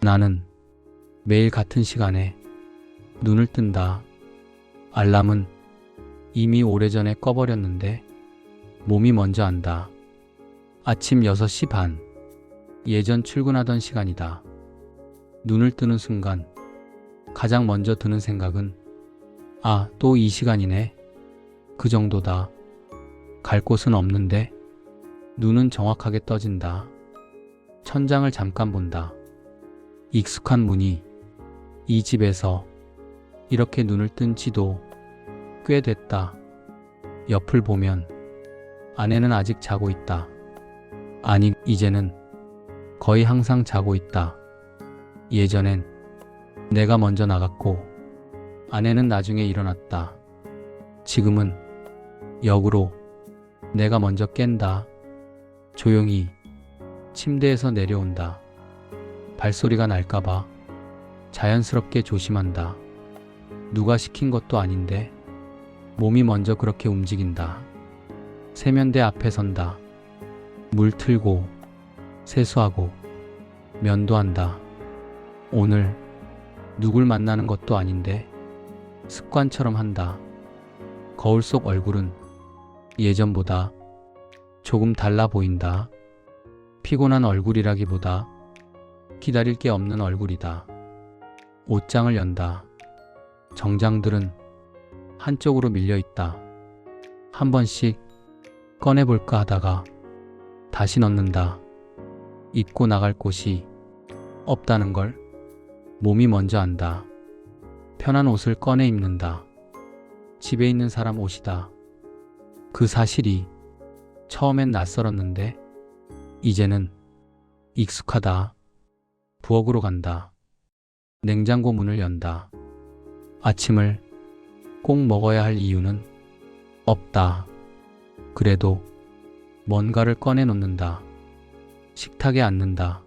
나는 매일 같은 시간에 눈을 뜬다. 알람은 이미 오래전에 꺼버렸는데 몸이 먼저 안다. 아침 6시 반. 예전 출근하던 시간이다. 눈을 뜨는 순간 가장 먼저 드는 생각은 아, 또 이 시간이네. 그 정도다. 갈 곳은 없는데 눈은 정확하게 떠진다. 천장을 잠깐 본다. 익숙한 문이 이 집에서 이렇게 눈을 뜬 지도 꽤 됐다. 옆을 보면 아내는 아직 자고 있다. 아니, 이제는 거의 항상 자고 있다. 예전엔 내가 먼저 나갔고 아내는 나중에 일어났다. 지금은 역으로 내가 먼저 깬다. 조용히 침대에서 내려온다. 발소리가 날까봐 자연스럽게 조심한다. 누가 시킨 것도 아닌데 몸이 먼저 그렇게 움직인다. 세면대 앞에 선다. 물 틀고 세수하고 면도한다. 오늘 누굴 만나는 것도 아닌데 습관처럼 한다. 거울 속 얼굴은 예전보다 조금 달라 보인다. 피곤한 얼굴이라기보다 기다릴 게 없는 얼굴이다. 옷장을 연다. 정장들은 한쪽으로 밀려 있다. 한 번씩 꺼내볼까 하다가 다시 넣는다. 입고 나갈 곳이 없다는 걸 몸이 먼저 안다. 편한 옷을 꺼내 입는다. 집에 있는 사람 옷이다. 그 사실이 처음엔 낯설었는데 이제는 익숙하다. 부엌으로 간다. 냉장고 문을 연다. 아침을 꼭 먹어야 할 이유는 없다. 그래도 뭔가를 꺼내 놓는다. 식탁에 앉는다.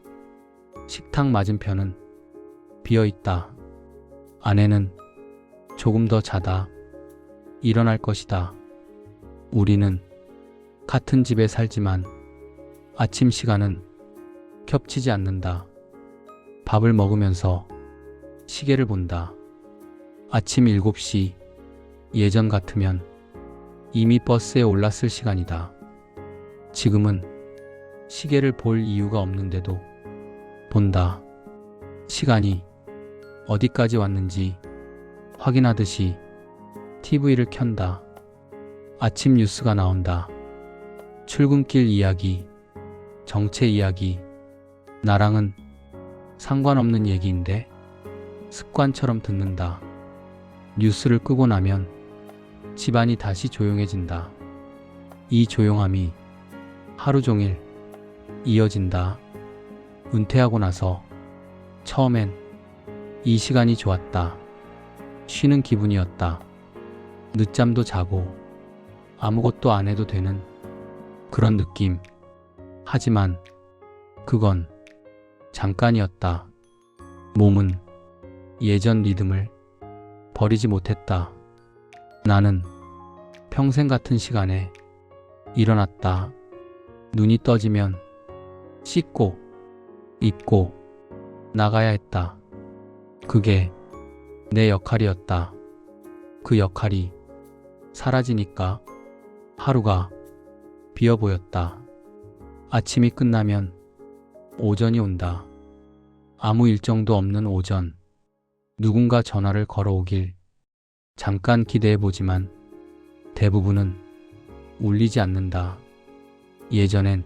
식탁 맞은편은 비어 있다. 아내는 조금 더 자다 일어날 것이다. 우리는 같은 집에 살지만 아침 시간은 겹치지 않는다. 밥을 먹으면서 시계를 본다. 아침 7시. 예전 같으면 이미 버스에 올랐을 시간이다. 지금은 시계를 볼 이유가 없는데도 본다. 시간이 어디까지 왔는지 확인하듯이 TV를 켠다. 아침 뉴스가 나온다. 출근길 이야기, 정체 이야기. 나랑은 상관없는 얘기인데 습관처럼 듣는다. 뉴스를 끄고 나면 집안이 다시 조용해진다. 이 조용함이 하루 종일 이어진다. 은퇴하고 나서 처음엔 이 시간이 좋았다. 쉬는 기분이었다. 늦잠도 자고 아무것도 안 해도 되는 그런 느낌. 하지만 그건 잠깐이었다. 몸은 예전 리듬을 버리지 못했다. 나는 평생 같은 시간에 일어났다. 눈이 떠지면 씻고 입고 나가야 했다. 그게 내 역할이었다. 그 역할이 사라지니까 하루가 비어 보였다. 아침이 끝나면 오전이 온다. 아무 일정도 없는 오전. 누군가 전화를 걸어오길 잠깐 기대해보지만 대부분은 울리지 않는다. 예전엔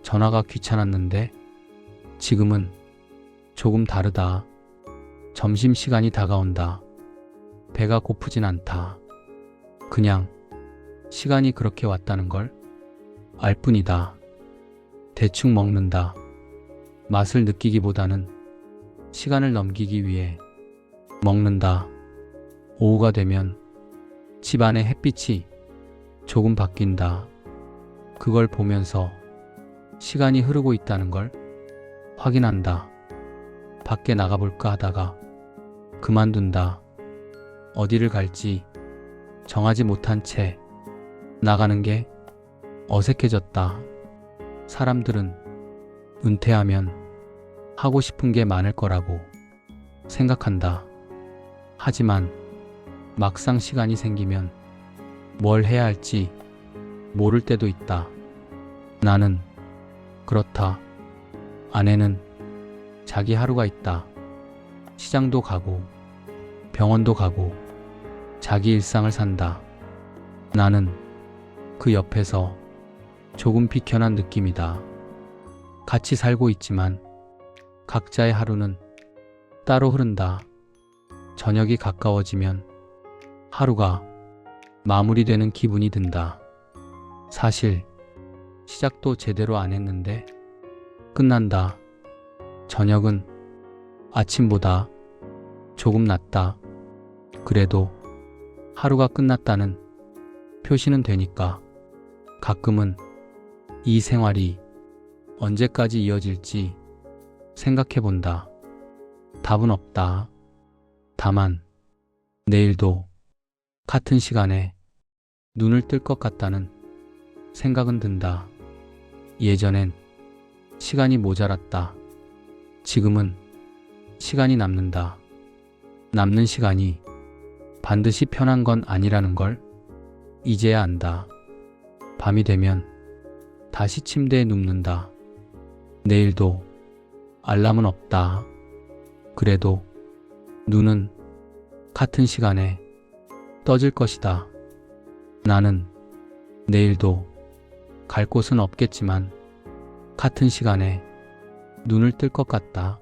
전화가 귀찮았는데 지금은 조금 다르다. 점심시간이 다가온다. 배가 고프진 않다. 그냥 시간이 그렇게 왔다는 걸 알 뿐이다. 대충 먹는다. 맛을 느끼기보다는 시간을 넘기기 위해 먹는다. 오후가 되면 집안의 햇빛이 조금 바뀐다. 그걸 보면서 시간이 흐르고 있다는 걸 확인한다. 밖에 나가볼까 하다가 그만둔다. 어디를 갈지 정하지 못한 채 나가는 게 어색해졌다. 사람들은 은퇴하면 하고 싶은 게 많을 거라고 생각한다. 하지만 막상 시간이 생기면 뭘 해야 할지 모를 때도 있다. 나는 그렇다. 아내는 자기 하루가 있다. 시장도 가고 병원도 가고 자기 일상을 산다. 나는 그 옆에서 조금 비켜난 느낌이다. 같이 살고 있지만 각자의 하루는 따로 흐른다. 저녁이 가까워지면 하루가 마무리되는 기분이 든다. 사실 시작도 제대로 안 했는데 끝난다. 저녁은 아침보다 조금 낫다. 그래도 하루가 끝났다는 표시는 되니까. 가끔은 이 생활이 언제까지 이어질지 생각해 본다. 답은 없다. 다만 내일도 같은 시간에 눈을 뜰 것 같다는 생각은 든다. 예전엔 시간이 모자랐다. 지금은 시간이 남는다. 남는 시간이 반드시 편한 건 아니라는 걸 이제야 안다. 밤이 되면 다시 침대에 눕는다. 내일도 알람은 없다. 그래도 눈은 같은 시간에 떠질 것이다. 나는 내일도 갈 곳은 없겠지만 같은 시간에 눈을 뜰 것 같다.